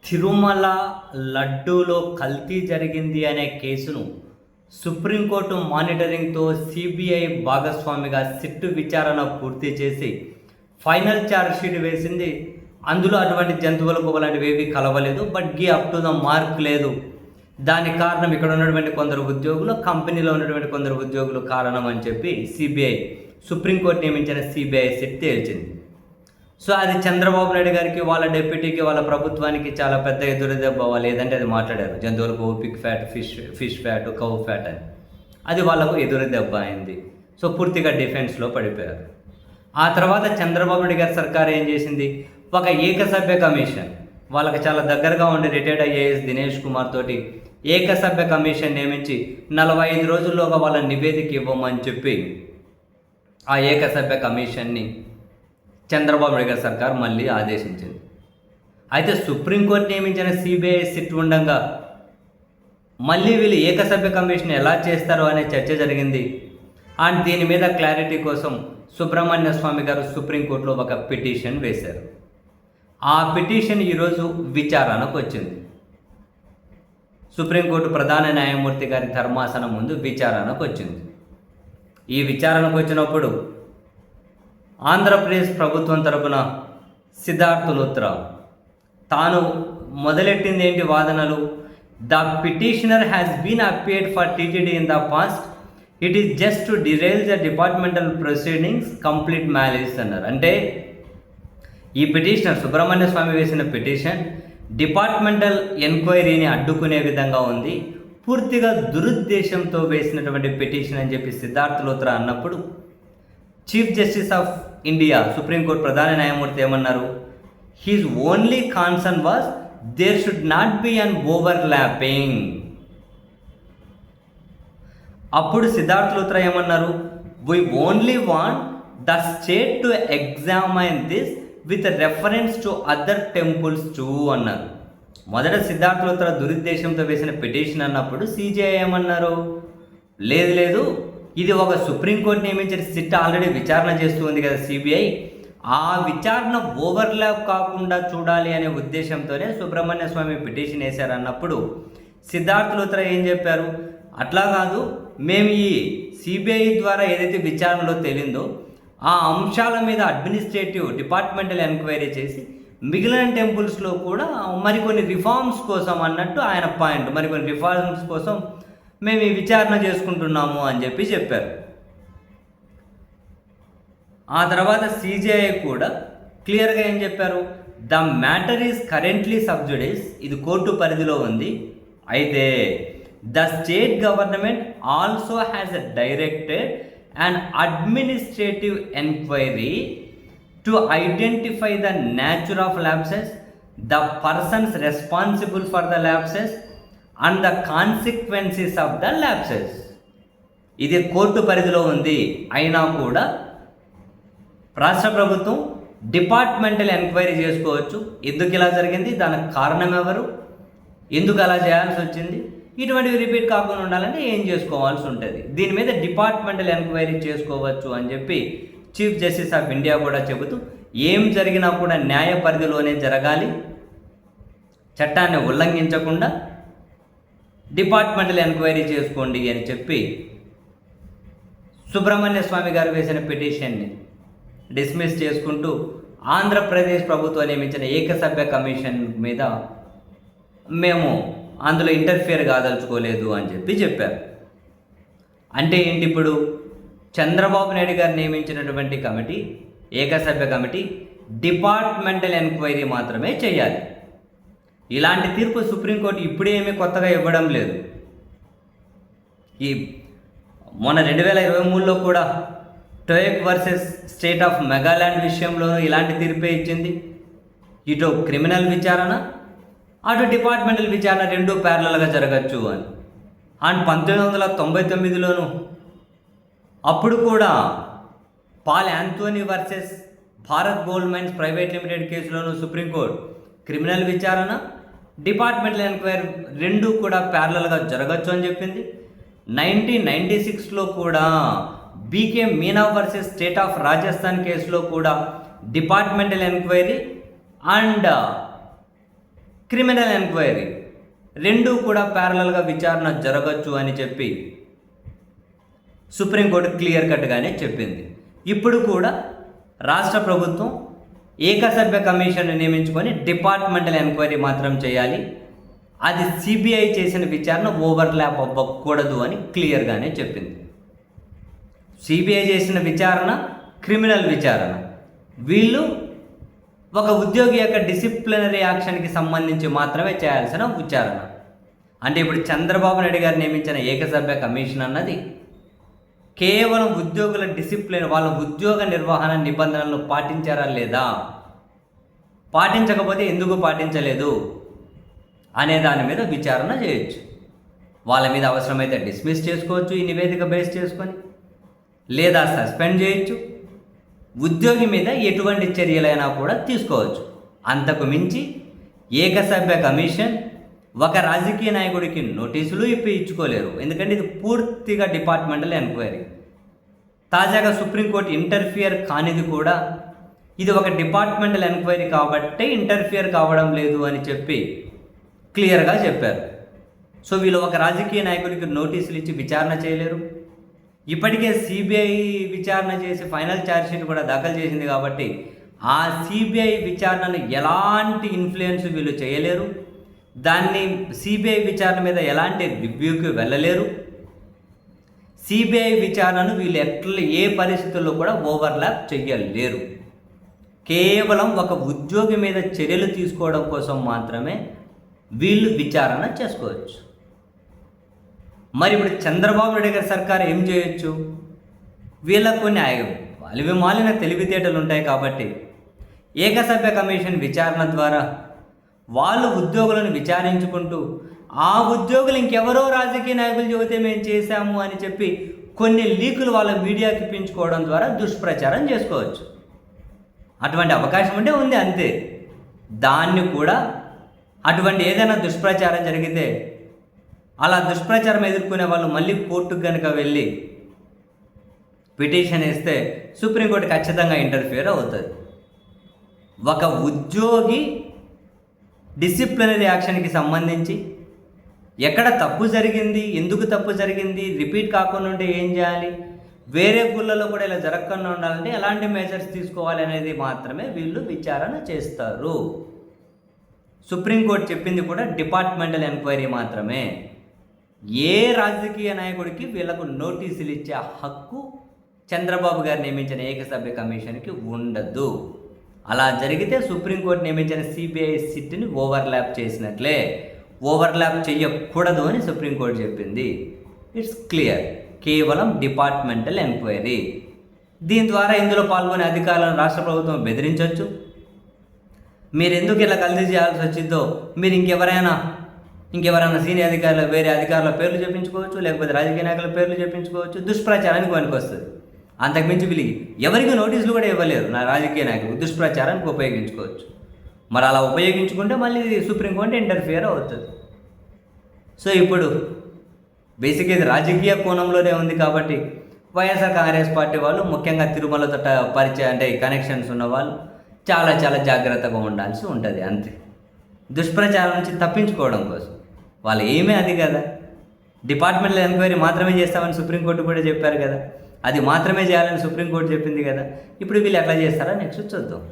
తిరుమల లడ్డూలో కల్తీ జరిగింది అనే కేసును సుప్రీంకోర్టు మానిటరింగ్తో సిబిఐ భాగస్వామిగా సిట్టు విచారణ పూర్తి చేసి ఫైనల్ ఛార్జ్షీట్ వేసింది. అందులో అటువంటి జంతువులకు అలాంటివి ఏవి కలవలేదు. But up to the mark లేదు. దానికి కారణం ఇక్కడ ఉన్నటువంటి కొందరు ఉద్యోగులు, కంపెనీలో ఉన్నటువంటి కొందరు ఉద్యోగులు కారణం అని చెప్పి సుప్రీంకోర్టు నియమించిన సిబిఐ సిట్ తేల్చింది. సో అది చంద్రబాబు నాయుడు గారికి, వాళ్ళ డెప్యూటీకి, వాళ్ళ ప్రభుత్వానికి చాలా పెద్ద ఎదురుదెబ్బ. వాళ్ళు ఏదంటే అది మాట్లాడారు. జంతువులకు Pig fat, fish fat, cow fat అని. అది వాళ్ళకు ఎదురుదెబ్బ అయింది. సో పూర్తిగా డిఫెన్స్లో పడిపోయారు. ఆ తర్వాత చంద్రబాబు నాయుడు గారి సర్కార్ ఏం చేసింది? ఒక ఏకసభ్య కమిషన్, వాళ్ళకి చాలా దగ్గరగా ఉండి రిటైర్డ్ ఐఏఎస్ దినేష్ కుమార్ తోటి ఏకసభ్య కమిషన్ నియమించి 45 రోజుల్లోగా వాళ్ళ నివేదిక ఇవ్వమని చెప్పి ఆ ఏకసభ్య కమిషన్ని చంద్రబాబు నాయుడు గారి సర్కార్ మళ్ళీ ఆదేశించింది. అయితే సుప్రీంకోర్టు నియమించిన సిబిఐ సిట్ ఉండగా మళ్ళీ వీళ్ళు ఏకసభ్య కమిషన్ ఎలా చేస్తారు అనే చర్చ జరిగింది. అండ్ దీని మీద క్లారిటీ కోసం సుబ్రహ్మణ్య స్వామి గారు సుప్రీంకోర్టులో ఒక పిటిషన్ వేశారు. ఆ పిటిషన్ ఈరోజు విచారణకు వచ్చింది. సుప్రీంకోర్టు ప్రధాన న్యాయమూర్తి గారి ధర్మాసనం ముందు విచారణకు వచ్చింది. ఈ విచారణకు వచ్చినప్పుడు ఆంధ్రప్రదేశ్ ప్రభుత్వం తరపున సిద్ధార్థ్ లూత్రా తాను మొదలెట్టింది ఏంటి వాదనలు? The petitioner has been appeared for TTD in the past. It is just to derail the departmental proceedings complete malice అన్నారు. అంటే ఈ పిటిషనర్ సుబ్రహ్మణ్య స్వామి వేసిన పిటిషన్ డిపార్ట్మెంటల్ ఎంక్వైరీని అడ్డుకునే విధంగా ఉంది, పూర్తిగా దురుద్దేశంతో వేసినటువంటి పిటిషన్ అని చెప్పి సిద్ధార్థ్ లూత్రా అన్నప్పుడు chief justice of India supreme court ప్రధాన న్యాయమూర్తి ఏమన్నారు? His only concern was there should not be an overlapping. అప్పుడు సిద్ధార్థ్ లూత్రా ఏమన్నారు? We only want the state to examine this with reference to other temples too అన్నారు. మొదట సిద్ధార్థ్ లూత్రా దురుద్దేశంతో వేసిన పిటిషన్ అన్నప్పుడు సిజేఐ ఏమన్నారు? లేదు, ఇది ఒక సుప్రీంకోర్టు నియమించిన సిట్ ఆల్రెడీ విచారణ చేస్తూ ఉంది కదా సిబిఐ, ఆ విచారణ ఓవర్లాప్ కాకుండా చూడాలి అనే ఉద్దేశంతోనే సుబ్రహ్మణ్య స్వామి పిటిషన్ వేశారన్నప్పుడు సిద్ధార్థ్ లూత్రా ఏం చెప్పారు? అట్లా కాదు, మేము ఈ సిబిఐ ద్వారా ఏదైతే విచారణలో తేలిందో ఆ అంశాల మీద అడ్మినిస్ట్రేటివ్ డిపార్ట్మెంటల్ ఎంక్వైరీ చేసి మిగిలిన టెంపుల్స్లో కూడా మరికొన్ని రిఫార్మ్స్ కోసం అన్నట్టు ఆయన పాయింట్, మరికొన్ని రిఫార్మ్స్ కోసం మేము ఈ విచారణ చేసుకుంటున్నాము అని చెప్పారు. ఆ తర్వాత సిజేఐ కూడా క్లియర్గా ఏం చెప్పారు? The matter is currently sub judice, ఇది కోర్టు పరిధిలో ఉంది. అయితే the state government also has directed an administrative inquiry to identify the nature of lapses, the persons responsible for the lapses and the consequences of the lapses. ఇది court పరిధిలో ఉంది. అయినా కూడా రాష్ట్ర ప్రభుత్వం డిపార్ట్మెంటల్ ఎంక్వైరీ చేసుకోవచ్చు. ఎందుకు ఇలా జరిగింది, దానికి కారణం ఎవరు, ఎందుకు అలా చేయాల్సి వచ్చింది, ఇటువంటివి రిపీట్ కాకుండా ఉండాలంటే ఏం చేసుకోవాల్సి ఉంటుంది, దీని మీద డిపార్ట్మెంటల్ ఎంక్వైరీ చేసుకోవచ్చు అని చెప్పి చీఫ్ జస్టిస్ ఆఫ్ ఇండియా కూడా చెబుతూ ఏం జరిగినా కూడా న్యాయ పరిధిలోనే జరగాలి, చట్టాన్ని ఉల్లంఘించకుండా డిపార్ట్మెంటల్ ఎంక్వైరీ చేసుకోండి అని చెప్పి సుబ్రహ్మణ్య స్వామి గారు వేసిన పిటిషన్ని డిస్మిస్ చేసుకుంటూ ఆంధ్రప్రదేశ్ ప్రభుత్వం నియమించిన ఏకసభ్య కమిషన్ మీద మేము అందులో ఇంటర్ఫియర్ కాదలుచుకోలేదు అని చెప్పారు. అంటే ఏంటి? ఇప్పుడు చంద్రబాబు నాయుడు గారు నియమించినటువంటి కమిటీ, ఏకసభ్య కమిటీ, డిపార్ట్మెంటల్ ఎంక్వైరీ మాత్రమే చేయాలి. ఇలాంటి తీర్పు సుప్రీంకోర్టు ఇప్పుడేమీ కొత్తగా ఇవ్వడం లేదు. ఈ మొన్న 2023లో కూడా టోయక్ వర్సెస్ స్టేట్ ఆఫ్ మెగాల్యాండ్ విషయంలో ఇలాంటి తీర్పే ఇచ్చింది. ఇటు క్రిమినల్ విచారణ, అటు డిపార్ట్మెంటల్ విచారణ రెండు ప్యారలల్గా జరగచ్చు అని. అండ్ 1999లోను అప్పుడు కూడా Paul Anthony versus Bharat gold mines private limited కేసులోను సుప్రీంకోర్టు క్రిమినల్ విచారణ, డిపార్ట్మెంటల్ ఎంక్వైరీ రెండు కూడా ప్యారలల్గా జరగచ్చు అని చెప్పింది. 1996లో కూడా BK Meena versus state of Rajasthan కేసులో కూడా departmental enquiry and criminal enquiry రెండూ కూడా ప్యారలల్గా విచారణ జరగచ్చు అని చెప్పి సుప్రీంకోర్టు క్లియర్ కట్గానే చెప్పింది. ఇప్పుడు కూడా రాష్ట్ర ప్రభుత్వం ఏకసభ్య కమిషన్ నియమించుకొని డిపార్ట్మెంటల్ ఎంక్వైరీ మాత్రం చేయాలి, అది సిబిఐ చేసిన విచారణ ఓవర్లాప్ అవ్వకూడదు అని క్లియర్గానే చెప్పింది. సిబిఐ చేసిన విచారణ క్రిమినల్ విచారణ, వీళ్ళు ఒక ఉద్యోగి యొక్క డిసిప్లినరీ యాక్షన్కి సంబంధించి మాత్రమే చేయాల్సిన విచారణ. అంటే ఇప్పుడు చంద్రబాబు నాయుడు గారు నియమించిన ఏకసభ్య కమిషన్ అన్నది కేవలం ఉద్యోగుల డిసిప్లిన్, వాళ్ళ ఉద్యోగ నిర్వహణ నిబంధనలను పాటించారా లేదా, పాటించకపోతే ఎందుకు పాటించలేదు అనే దాని మీద విచారణ చేయొచ్చు. వాళ్ళ మీద అవసరమైతే డిస్మిస్ చేసుకోవచ్చు ఈ నివేదిక బేస్ చేసుకొని, లేదా సస్పెండ్ చేయొచ్చు, ఉద్యోగి మీద ఎటువంటి చర్యలైనా కూడా తీసుకోవచ్చు. అంతకు మించి ఏకసభ్య కమిషన్ ఒక రాజకీయ నాయకుడికి నోటీసులు ఇచ్చుకోలేరు, ఎందుకంటే ఇది పూర్తిగా డిపార్ట్మెంటల్ ఎంక్వైరీ. తాజాగా సుప్రీంకోర్టు ఇంటర్ఫియర్ కానిది కూడా ఇది ఒక డిపార్ట్మెంటల్ ఎంక్వైరీ కాబట్టి ఇంటర్ఫియర్ కావడం లేదు అని చెప్పి క్లియర్గా చెప్పారు. సో వీళ్ళు ఒక రాజకీయ నాయకుడికి నోటీసులు ఇచ్చి విచారణ చేయలేరు. ఇప్పటికే సిబిఐ విచారణ చేసి ఫైనల్ ఛార్జ్షీట్ కూడా దాఖలు చేసింది కాబట్టి ఆ సిబిఐ విచారణను ఎలాంటి ఇన్ఫ్లుయెన్స్ వీళ్ళు చేయలేరు, దాన్ని సిబిఐ విచారణ మీద ఎలాంటి రివ్యూకి వెళ్ళలేరు. సిబిఐ విచారణను వీళ్ళు ఏ పరిస్థితుల్లో కూడా ఓవర్లాప్ చెయ్యలేరు. కేవలం ఒక ఉద్యోగి మీద చర్యలు తీసుకోవడం కోసం మాత్రమే వీళ్ళు విచారణ చేసుకోవచ్చు. మరి ఇప్పుడు చంద్రబాబు నాయుడు గారి సర్కారు ఏం చేయొచ్చు? వీళ్ళకు కొన్ని అలివి మాలిన తెలివితేటలు ఉంటాయి కాబట్టి ఏకసభ్య కమిషన్ విచారణ ద్వారా వాళ్ళు ఉద్యోగులను విచారించుకుంటూ ఆ ఉద్యోగులు ఇంకెవరో రాజకీయ నాయకులు చెబితే మేము చేశాము అని చెప్పి కొన్ని లీకులు వాళ్ళ మీడియాకి ఇప్పించుకోవడం ద్వారా దుష్ప్రచారం చేసుకోవచ్చు. అటువంటి అవకాశం ఉంటే ఉంది, అంతే. దాన్ని కూడా అటువంటి ఏదైనా దుష్ప్రచారం జరిగితే అలా దుష్ప్రచారం ఎదుర్కొనే వాళ్ళు మళ్ళీ కోర్టుకు కనుక వెళ్ళి పిటిషన్ వేస్తే సుప్రీంకోర్టు ఖచ్చితంగా ఇంటర్ఫియర్ అవుతుంది. ఒక ఉద్యోగి డిసిప్లినరీ యాక్షన్కి సంబంధించి ఎక్కడ తప్పు జరిగింది, ఎందుకు తప్పు జరిగింది, రిపీట్ కాకుండా ఉంటే ఏం చేయాలి, వేరే గుళ్ళలో కూడా ఇలా జరగకుండా ఉండాలంటే ఎలాంటి మెజర్స్ తీసుకోవాలి అనేది మాత్రమే వీళ్ళు విచారణ చేస్తారు. సుప్రీంకోర్టు చెప్పింది కూడా డిపార్ట్మెంటల్ ఎంక్వైరీ మాత్రమే. ఏ రాజకీయ నాయకుడికి వీళ్ళకు నోటీసులు ఇచ్చే హక్కు చంద్రబాబు గారు నియమించిన ఏకసభ్య కమిషన్కి ఉండదు. అలా జరిగితే సుప్రీంకోర్టు నియమించిన సిబిఐ సిట్ని ఓవర్లాప్ చేసినట్లే. ఓవర్లాప్ చేయకూడదు అని సుప్రీంకోర్టు చెప్పింది. ఇట్స్ క్లియర్, కేవలం డిపార్ట్మెంటల్ ఎంక్వైరీ. దీని ద్వారా ఇందులో పాల్గొనే అధికారులను రాష్ట్ర ప్రభుత్వం బెదిరించవచ్చు. మీరు ఎందుకు ఇలా కల్తీ చేయాల్సి వచ్చిందో మీరు ఇంకెవరైనా సీనియర్ అధికారులు, వేరే అధికారుల పేర్లు చెప్పించుకోవచ్చు, లేకపోతే రాజకీయ నాయకుల పేర్లు చెప్పించుకోవచ్చు. దుష్ప్రచారానికి పనికొస్తుంది. అంతకుమించి వీళ్ళకి ఎవరికి నోటీసులు కూడా ఇవ్వలేరు. నా రాజకీయ నాయకులు దుష్ప్రచారానికి ఉపయోగించుకోవచ్చు. మరి అలా ఉపయోగించుకుంటే మళ్ళీ సుప్రీంకోర్టు ఇంటర్ఫియర్ అవుతుంది. సో ఇప్పుడు బేసిక్గా ఇది రాజకీయ కోణంలోనే ఉంది కాబట్టి వైఎస్ఆర్ కాంగ్రెస్ పార్టీ వాళ్ళు, ముఖ్యంగా తిరుమలతో పరిచయం అంటే కనెక్షన్స్ ఉన్న వాళ్ళు చాలా జాగ్రత్తగా ఉండాల్సి ఉంటుంది. అంతే, దుష్ప్రచారం నుంచి తప్పించుకోవడం కోసం. వాళ్ళు ఏమీ అది కదా, డిపార్ట్మెంటల్ ఎంక్వైరీ మాత్రమే చేస్తామని సుప్రీంకోర్టు కూడా చెప్పారు కదా, అది మాత్రమే చేయాలని సుప్రీంకోర్టు చెప్పింది కదా. ఇప్పుడు వీళ్ళు ఎట్లా చేస్తారో నెక్స్ట్ చూద్దాం.